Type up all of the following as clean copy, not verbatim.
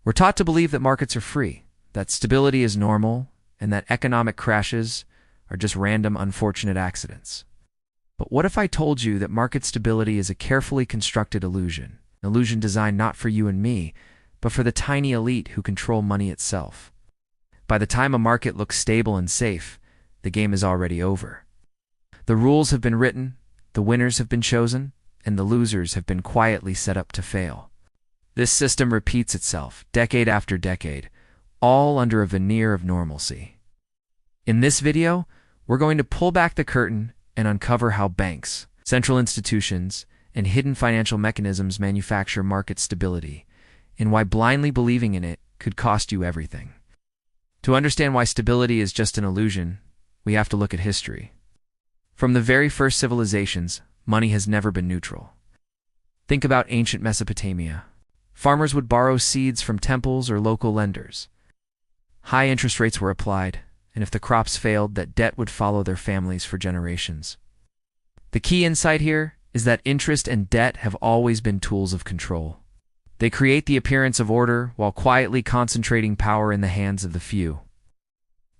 We're taught to believe that markets are free, that stability is normal, and that economic crashes are just random, unfortunate accidents. But what if I told you that market stability is a carefully constructed illusion, an illusion designed not for you and me, but for the tiny elite who control money itself? By the time a market looks stable and safe, the game is already over. The rules have been written, the winners have been chosen, and the losers have been quietly set up to fail. This system repeats itself, decade after decade, all under a veneer of normalcy. In this video, we're going to pull back the curtain and uncover how banks, central institutions, and hidden financial mechanisms manufacture market stability, and why blindly believing in it could cost you everything. To understand why stability is just an illusion, we have to look at history. From the very first civilizations, money has never been neutral. Think about ancient Mesopotamia. Farmers would borrow seeds from temples or local lenders. High interest rates were applied, and if the crops failed, that debt would follow their families for generations. The key insight here is that interest and debt have always been tools of control. They create the appearance of order while quietly concentrating power in the hands of the few.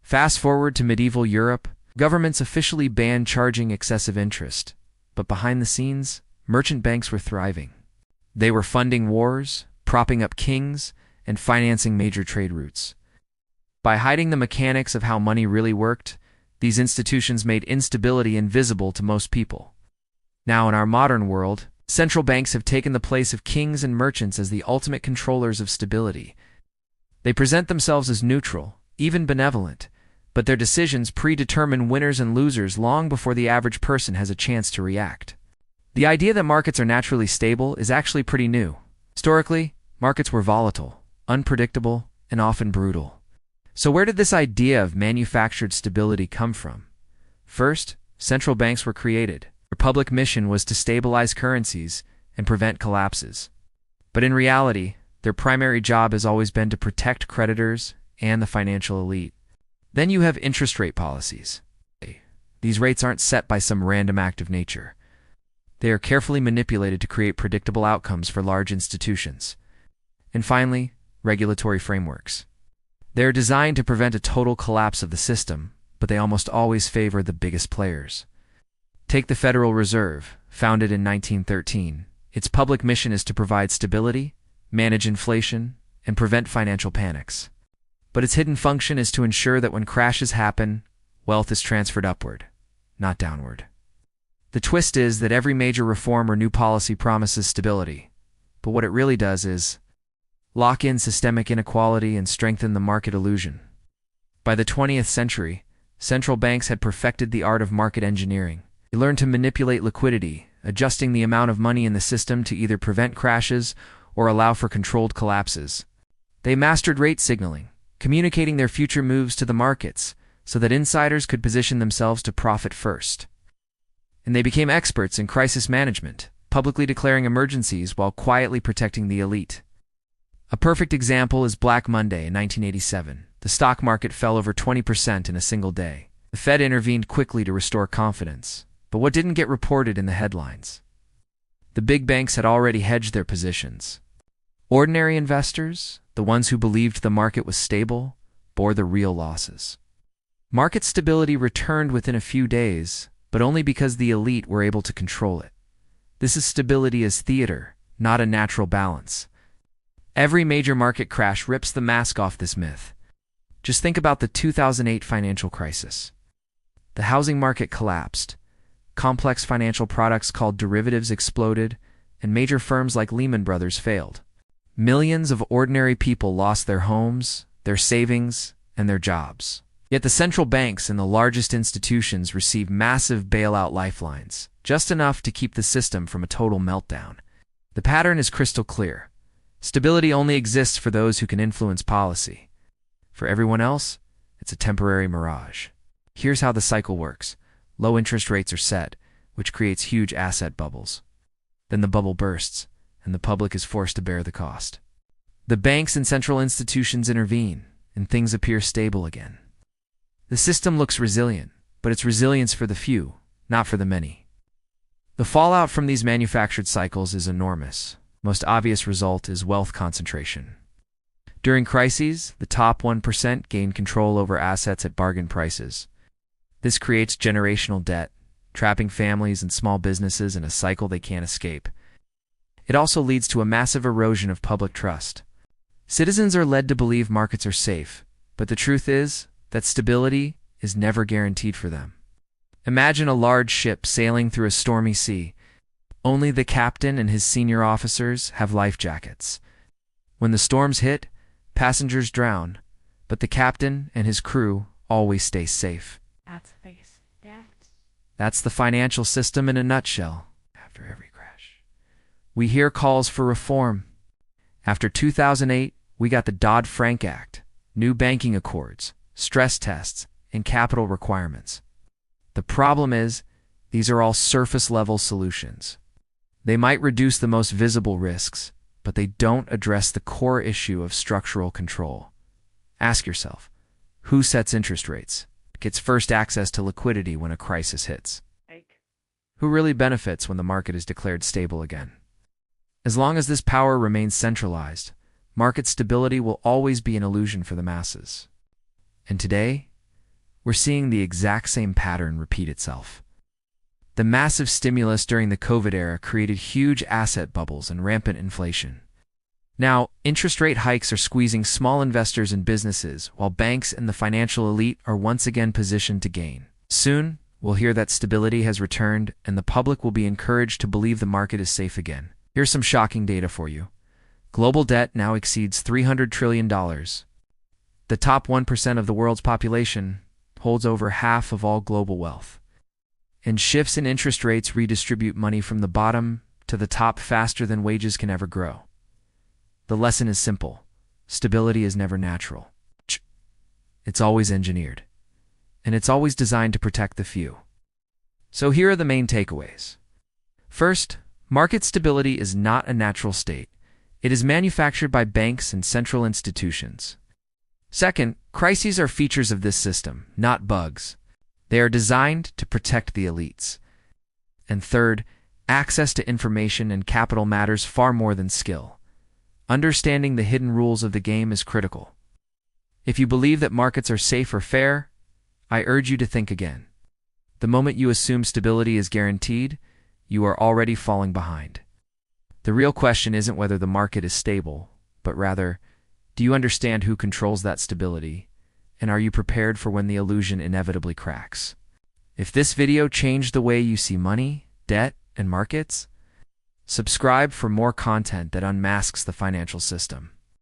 Fast forward to medieval Europe, governments officially banned charging excessive interest, but behind the scenes, merchant banks were thriving. They were funding wars, propping up kings, and financing major trade routes. By hiding the mechanics of how money really worked, these institutions made instability invisible to most people. Now, in our modern world, central banks have taken the place of kings and merchants as the ultimate controllers of stability. They present themselves as neutral, even benevolent, but their decisions predetermine winners and losers long before the average person has a chance to react. The idea that markets are naturally stable is actually pretty new. Historically, markets were volatile, unpredictable, and often brutal. So where did this idea of manufactured stability come from? First, central banks were created. Their public mission was to stabilize currencies and prevent collapses. But in reality, their primary job has always been to protect creditors and the financial elite. Then you have interest rate policies. These rates aren't set by some random act of nature. They are carefully manipulated to create predictable outcomes for large institutions. And finally, regulatory frameworks. They are designed to prevent a total collapse of the system, but they almost always favor the biggest players. Take the Federal Reserve, founded in 1913. Its public mission is to provide stability, manage inflation, and prevent financial panics. But its hidden function is to ensure that when crashes happen, wealth is transferred upward, not downward. The twist is that every major reform or new policy promises stability, but what it really does is lock in systemic inequality and strengthen the market illusion. By the 20th century, central banks had perfected the art of market engineering. They learned to manipulate liquidity, adjusting the amount of money in the system to either prevent crashes or allow for controlled collapses. They mastered rate signaling, communicating their future moves to the markets so that insiders could position themselves to profit first. And they became experts in crisis management, publicly declaring emergencies while quietly protecting the elite. A perfect example is Black Monday in 1987. The stock market fell over 20% in a single day. The Fed intervened quickly to restore confidence. But what didn't get reported in the headlines? The big banks had already hedged their positions. Ordinary investors, the ones who believed the market was stable, bore the real losses. Market stability returned within a few days, but only because the elite were able to control it. This is stability as theater, not a natural balance. Every major market crash rips the mask off this myth. Just think about the 2008 financial crisis. The housing market collapsed. Complex financial products called derivatives exploded, and major firms like Lehman Brothers failed. Millions of ordinary people lost their homes, their savings, and their jobs. Yet the central banks and the largest institutions received massive bailout lifelines, just enough to keep the system from a total meltdown. The pattern is crystal clear. Stability only exists for those who can influence policy. For everyone else, it's a temporary mirage. Here's how the cycle works. Low interest rates are set, which creates huge asset bubbles. Then the bubble bursts, and the public is forced to bear the cost. The banks and central institutions intervene, and things appear stable again. The system looks resilient, but it's resilience for the few, not for the many. The fallout from these manufactured cycles is enormous. Most obvious result is wealth concentration. During crises, the top 1% gain control over assets at bargain prices. This creates generational debt, trapping families and small businesses in a cycle they can't escape. It also leads to a massive erosion of public trust. Citizens are led to believe markets are safe, but the truth is that stability is never guaranteed for them. Imagine a large ship sailing through a stormy sea. Only the captain and his senior officers have life jackets. When the storms hit, passengers drown, but the captain and his crew always stay safe. That's the financial system in a nutshell. After every crash, we hear calls for reform. After 2008, we got the Dodd-Frank Act, new banking accords, stress tests, and capital requirements. The problem is, these are all surface-level solutions. They might reduce the most visible risks, but they don't address the core issue of structural control. Ask yourself, who sets interest rates, gets first access to liquidity when a crisis hits? Who really benefits when the market is declared stable again? As long as this power remains centralized, market stability will always be an illusion for the masses. And today, we're seeing the exact same pattern repeat itself. The massive stimulus during the COVID era created huge asset bubbles and rampant inflation. Now, interest rate hikes are squeezing small investors and businesses, while banks and the financial elite are once again positioned to gain. Soon, we'll hear that stability has returned, and the public will be encouraged to believe the market is safe again. Here's some shocking data for you. Global debt now exceeds $300 trillion. The top 1% of the world's population holds over half of all global wealth. And shifts in interest rates redistribute money from the bottom to the top faster than wages can ever grow. The lesson is simple. Stability is never natural. It's always engineered. And it's always designed to protect the few. So here are the main takeaways. First, market stability is not a natural state. It is manufactured by banks and central institutions. Second, crises are features of this system, not bugs. They are designed to protect the elites. And third, access to information and capital matters far more than skill. Understanding the hidden rules of the game is critical. If you believe that markets are safe or fair, I urge you to think again. The moment you assume stability is guaranteed, you are already falling behind. The real question isn't whether the market is stable, but rather, do you understand who controls that stability, and are you prepared for when the illusion inevitably cracks? If this video changed the way you see money, debt, and markets, subscribe for more content that unmasks the financial system.